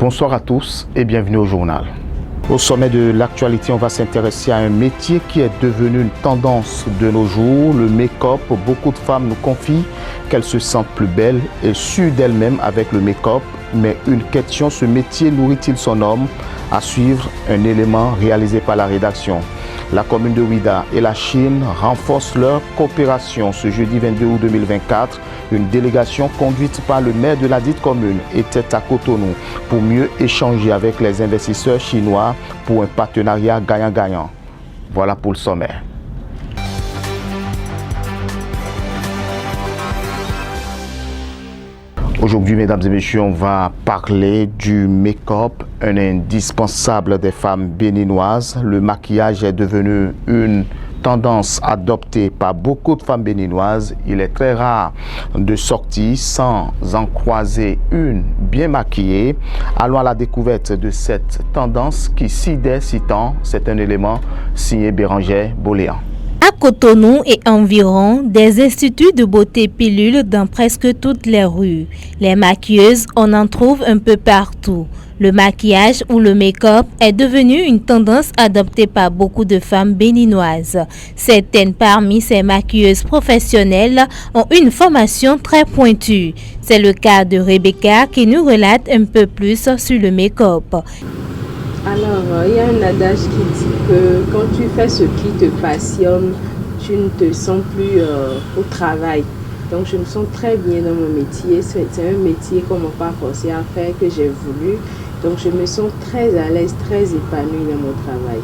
Bonsoir à tous et bienvenue au journal. Au sommet de l'actualité, on va s'intéresser à un métier qui est devenu une tendance de nos jours, le make-up. Beaucoup de femmes nous confient qu'elles se sentent plus belles et sûres d'elles-mêmes avec le make-up. Mais une question, ce métier nourrit-il son homme? À suivre, un élément réalisé par la rédaction. La commune de Ouidah et la Chine renforcent leur coopération. Ce jeudi 22 août 2024, une délégation conduite par le maire de la dite commune était à Cotonou pour mieux échanger avec les investisseurs chinois pour un partenariat gagnant-gagnant. Voilà pour le sommaire. Aujourd'hui, mesdames et messieurs, on va parler du make-up, un indispensable des femmes béninoises. Le maquillage est devenu une tendance adoptée par beaucoup de femmes béninoises. Il est très rare de sortir sans en croiser une bien maquillée. Allons à la découverte de cette tendance qui, si dès si temps, c'est un élément signé Bérangère Boléan. À Cotonou et environ, des instituts de beauté pilules dans presque toutes les rues. Les maquilleuses, on en trouve un peu partout. Le maquillage ou le make-up est devenu une tendance adoptée par beaucoup de femmes béninoises. Certaines parmi ces maquilleuses professionnelles ont une formation très pointue. C'est le cas de Rebecca qui nous relate un peu plus sur le make-up. Alors, il y a un adage qui dit que quand tu fais ce qui te passionne, tu ne te sens plus au travail. Donc, je me sens très bien dans mon métier. C'est un métier qu'on m'a pas forcé à faire, que j'ai voulu. Donc, je me sens très à l'aise, très épanouie dans mon travail.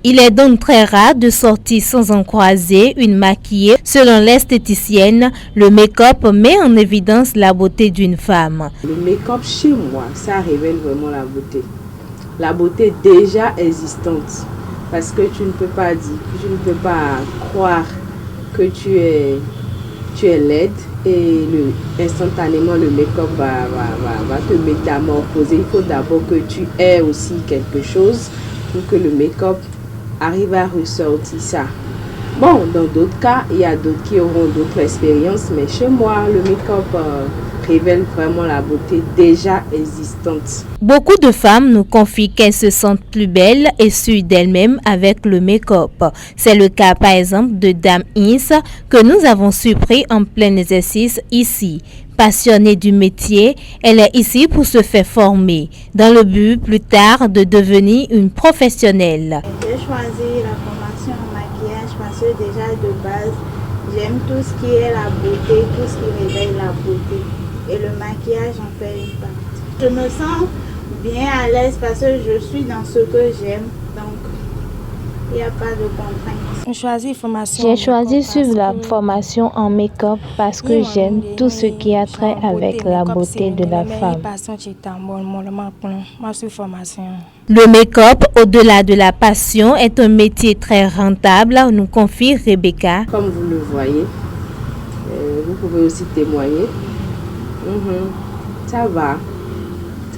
Il est donc très rare de sortir sans en croiser une maquillée. Selon l'esthéticienne, le make-up met en évidence la beauté d'une femme. Le make-up chez moi, ça révèle vraiment la beauté. La beauté déjà existante, parce que tu ne peux pas dire, tu ne peux pas croire que tu es laide et instantanément le make-up va te métamorphoser. Il faut d'abord que tu aies aussi quelque chose pour que le make-up arrive à ressortir ça. Bon, dans d'autres cas, il y a d'autres qui auront d'autres expériences, mais chez moi, le make-up révèle vraiment la beauté déjà existante. Beaucoup de femmes nous confient qu'elles se sentent plus belles et sûres d'elles-mêmes avec le make-up. C'est le cas par exemple de Dame Ins que nous avons surpris en plein exercice ici. Passionnée du métier, elle est ici pour se faire former, dans le but plus tard de devenir une professionnelle. J'ai choisi la formation en maquillage parce que déjà de base, j'aime tout ce qui est la beauté, tout ce qui réveille la beauté. Et le maquillage en fait une partie. Je me sens bien à l'aise parce que je suis dans ce que j'aime, donc il n'y a pas de contraintes. J'ai choisi suivre la formation en make-up parce que j'aime tout ce qui a trait avec la beauté de la femme. Le make-up, au-delà de la passion, est un métier très rentable, nous confie Rebecca. Comme vous le voyez, vous pouvez aussi témoigner. Ça va.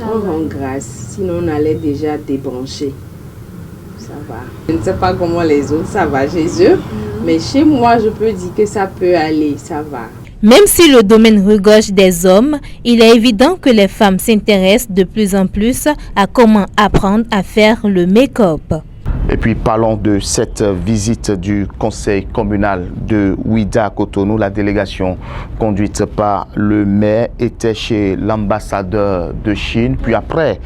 On rend grâce. Sinon, on allait déjà débrancher. Ça va. Je ne sais pas comment les autres, ça va chez eux. Mais chez moi, je peux dire que ça peut aller. Ça va. Même si le domaine regorge des hommes, il est évident que les femmes s'intéressent de plus en plus à comment apprendre à faire le make-up. Et puis parlons de cette visite du conseil communal de Ouidah à Cotonou. La délégation conduite par le maire était chez l'ambassadeur de Chine, puis après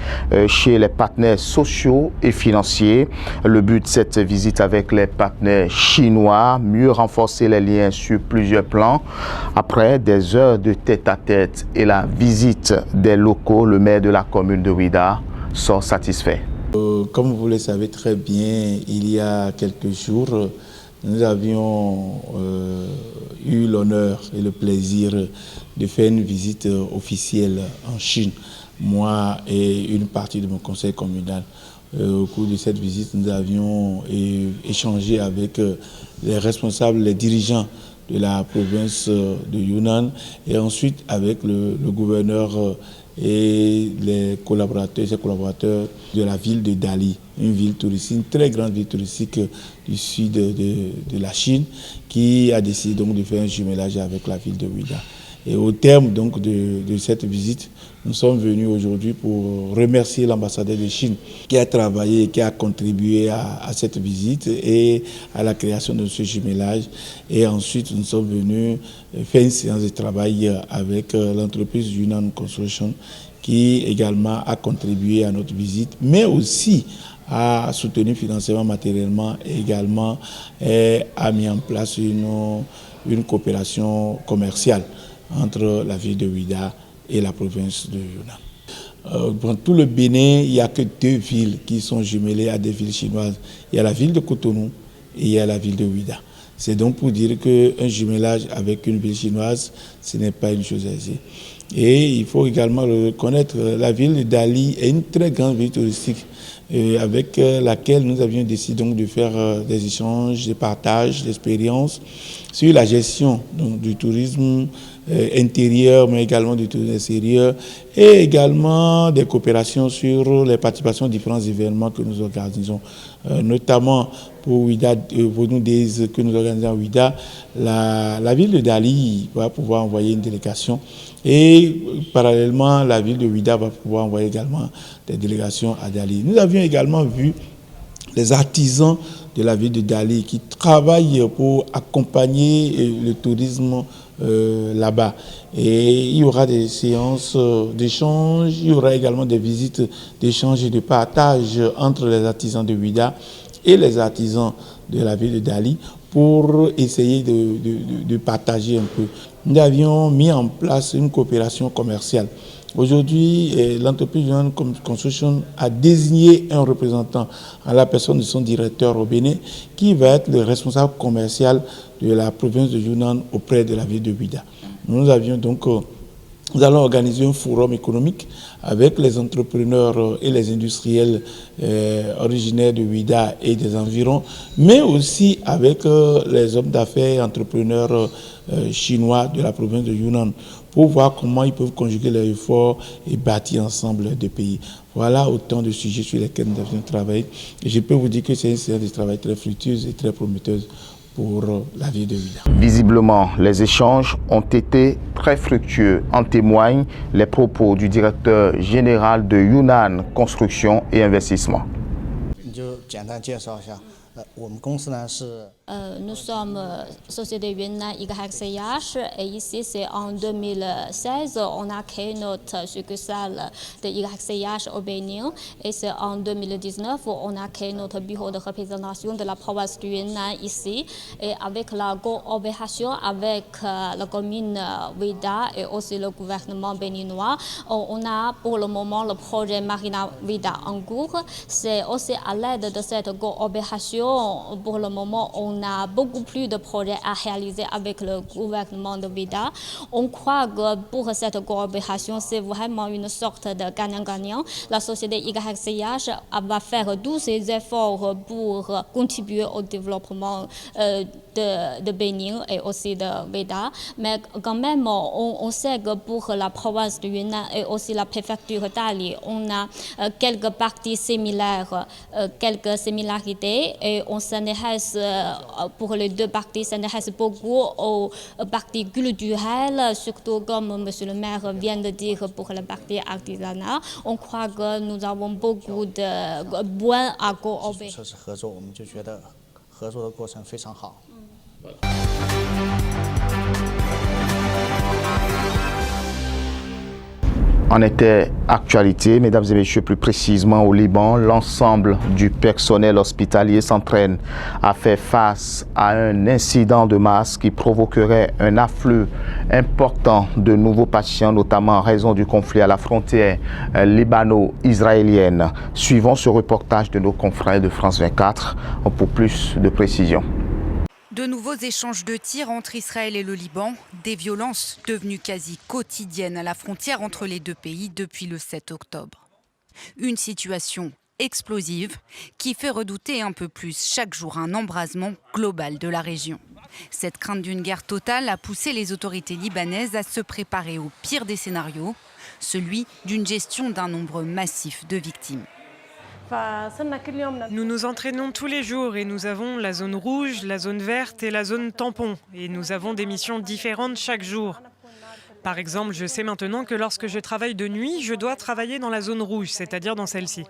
chez les partenaires sociaux et financiers. Le but de cette visite avec les partenaires chinois, mieux renforcer les liens sur plusieurs plans. Après des heures de tête-à-tête et la visite des locaux, le maire de la commune de Ouidah sort satisfait. Comme vous le savez très bien, il y a quelques jours, nous avions eu l'honneur et le plaisir de faire une visite officielle en Chine, moi et une partie de mon conseil communal. Au cours de cette visite, nous avions échangé avec les responsables, les dirigeants de la province de Yunnan et ensuite avec le gouverneur et les collaborateurs de la ville de Dali, une ville touristique, une très grande ville touristique du sud de la Chine qui a décidé donc de faire un jumelage avec la ville de Ouidah. Et au terme donc de cette visite, nous sommes venus aujourd'hui pour remercier l'ambassadeur de Chine qui a travaillé, qui a contribué à cette visite et à la création de ce jumelage. Et ensuite, nous sommes venus faire une séance de travail avec l'entreprise Yunnan Construction qui également a contribué à notre visite, mais aussi a soutenu financièrement, matériellement et également a mis en place une coopération commerciale entre la ville de Ouidah et la province de Yunnan. Dans tout le Bénin, il n'y a que 2 villes qui sont jumelées à des villes chinoises. Il y a la ville de Cotonou et il y a la ville de Ouidah. C'est donc pour dire qu'un jumelage avec une ville chinoise, ce n'est pas une chose aisée. Et il faut également le reconnaître, la ville de Dali est une très grande ville touristique avec laquelle nous avions décidé donc de faire des échanges, des partages, d'expériences sur la gestion donc, du tourisme intérieur, mais également du tourisme extérieur, et également des coopérations sur les participations aux différents événements que nous organisons, notamment pour Ouidah, pour nous que nous organisons à Ouidah, la ville de Dali va pouvoir envoyer une délégation et parallèlement la ville de Ouidah va pouvoir envoyer également des délégations à Dali. Nous avions également vu les artisans de la ville de Dali qui travaillent pour accompagner le tourisme là-bas. Et il y aura des séances d'échange, il y aura également des visites d'échange et de partage entre les artisans de Ouidah et les artisans de la ville de Dali pour essayer de partager un peu. Nous avions mis en place une coopération commerciale. Aujourd'hui, l'entreprise Yunnan Construction a désigné un représentant à la personne de son directeur au Bénin qui va être le responsable commercial de la province de Yunnan auprès de la ville de Ouidah. Nous allons organiser un forum économique avec les entrepreneurs et les industriels originaires de Ouidah et des environs, mais aussi avec les hommes d'affaires et entrepreneurs chinois de la province de Yunnan pour voir comment ils peuvent conjuguer leurs efforts et bâtir ensemble des pays. Voilà autant de sujets sur lesquels nous avons travaillé. Et je peux vous dire que c'est une séance de travail très fructueuse et très prometteuse pour la ville de Ouidah. Visiblement, les échanges ont été très fructueux. En témoignent les propos du directeur général de Yunnan Construction et Investissement. Nous sommes Société Yunnan YHCH et ici c'est en 2016 on a créé notre succursale de YHCH au Bénin et c'est en 2019 on a créé notre bureau de représentation de la province de Yunnan ici et avec la coopération avec la commune Ouidah et aussi le gouvernement béninois on a pour le moment le projet Marina Ouidah en cours. C'est aussi à l'aide de cette coopération pour le moment on a beaucoup plus de projets à réaliser avec le gouvernement de Ouidah. On croit que pour cette coopération, c'est vraiment une sorte de gagnant-gagnant. La société YHCH va faire tous ses efforts pour contribuer au développement de Bénin et aussi de Ouidah. Mais quand même, on sait que pour la province de Yunnan et aussi la préfecture Dali, on a quelques parties similaires, quelques similarités et on s'intéresse pour les 2 parties, s'intéresse beaucoup aux parties culturelles, surtout comme M. le maire vient de dire pour la partie artisanat. On croit que nous avons beaucoup de points à coopérer. En était actualité, mesdames et messieurs, plus précisément au Liban, l'ensemble du personnel hospitalier s'entraîne à faire face à un incident de masse qui provoquerait un afflux important de nouveaux patients, notamment en raison du conflit à la frontière libano-israélienne. Suivons ce reportage de nos confrères de France 24 pour plus de précisions. De nouveaux échanges de tirs entre Israël et le Liban, des violences devenues quasi quotidiennes à la frontière entre les 2 pays depuis le 7 octobre. Une situation explosive qui fait redouter un peu plus chaque jour un embrasement global de la région. Cette crainte d'une guerre totale a poussé les autorités libanaises à se préparer au pire des scénarios, celui d'une gestion d'un nombre massif de victimes. Nous nous entraînons tous les jours et nous avons la zone rouge, la zone verte et la zone tampon. Et nous avons des missions différentes chaque jour. Par exemple, je sais maintenant que lorsque je travaille de nuit, je dois travailler dans la zone rouge, c'est-à-dire dans celle-ci.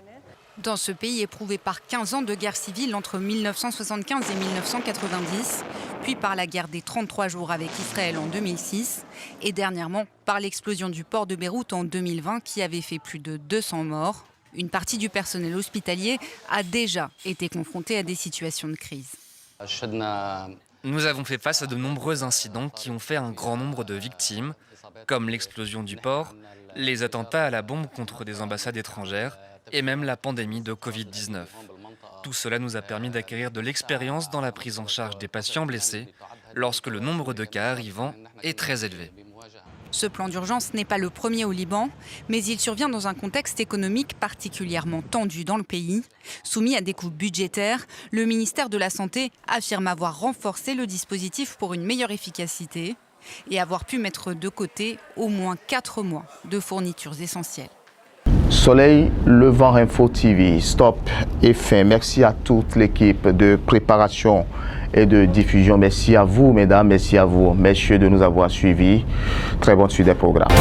Dans ce pays éprouvé par 15 ans de guerre civile entre 1975 et 1990, puis par la guerre des 33 jours avec Israël en 2006, et dernièrement par l'explosion du port de Beyrouth en 2020 qui avait fait plus de 200 morts, une partie du personnel hospitalier a déjà été confrontée à des situations de crise. Nous avons fait face à de nombreux incidents qui ont fait un grand nombre de victimes, comme l'explosion du port, les attentats à la bombe contre des ambassades étrangères et même la pandémie de Covid-19. Tout cela nous a permis d'acquérir de l'expérience dans la prise en charge des patients blessés lorsque le nombre de cas arrivants est très élevé. Ce plan d'urgence n'est pas le premier au Liban, mais il survient dans un contexte économique particulièrement tendu dans le pays. Soumis à des coupes budgétaires, le ministère de la Santé affirme avoir renforcé le dispositif pour une meilleure efficacité et avoir pu mettre de côté au moins 4 mois de fournitures essentielles. Soleil Levant Info TV, stop et fin. Merci à toute l'équipe de préparation et de diffusion. Merci à vous, mesdames, merci à vous, messieurs, de nous avoir suivis. Très bonne suite des programmes.